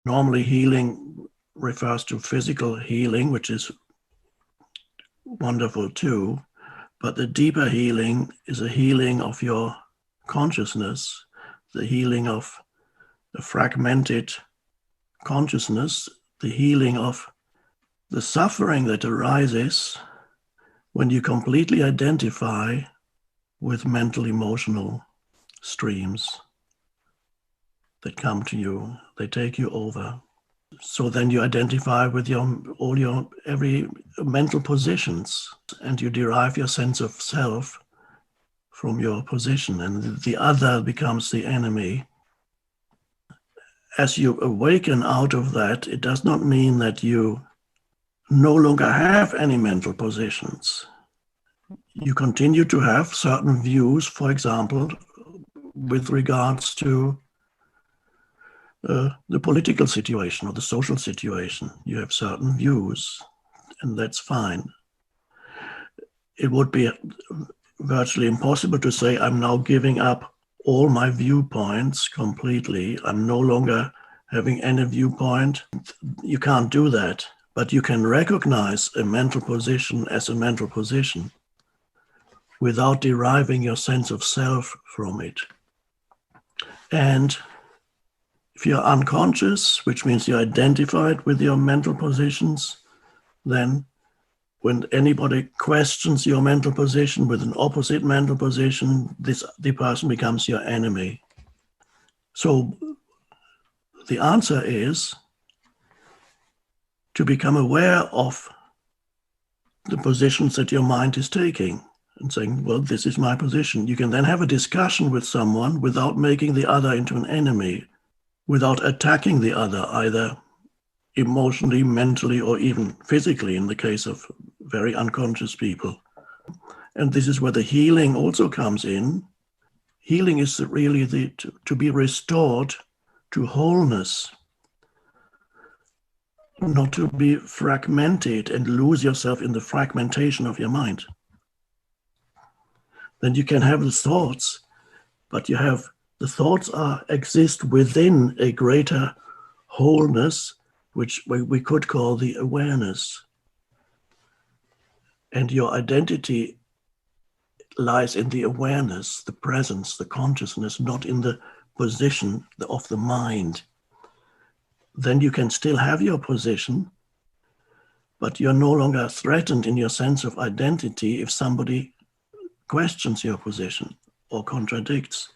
Normally healing refers to physical healing, which is wonderful too, but the deeper healing is a healing of your consciousness, the healing of the fragmented consciousness, the healing of the suffering that arises when you completely identify with mental emotional streams that come to you, they take you over. So then you identify with every mental positions, and you derive your sense of self from your position, and the other becomes the enemy. As you awaken out of that, it does not mean that you no longer have any mental positions. You continue to have certain views, for example, with regards to the political situation or the social situation. You have certain views, and that's fine. It would be virtually impossible to say, I'm now giving up all my viewpoints completely. I'm no longer having any viewpoint. You can't do that, but you can recognize a mental position as a mental position without deriving your sense of self from it. And if you're unconscious, which means you're identified with your mental positions, then when anybody questions your mental position with an opposite mental position, the person becomes your enemy. So the answer is to become aware of the positions that your mind is taking and saying, well, this is my position. You can then have a discussion with someone without making the other into an enemy, without attacking the other, either emotionally, mentally, or even physically in the case of very unconscious people. And this is where the healing also comes in. Healing is really to be restored to wholeness, not to be fragmented and lose yourself in the fragmentation of your mind. Then you can have the thoughts, but the thoughts exist within a greater wholeness, which we could call the awareness. And your identity lies in the awareness, the presence, the consciousness, not in the position of the mind. Then you can still have your position, but you're no longer threatened in your sense of identity if somebody questions your position or contradicts.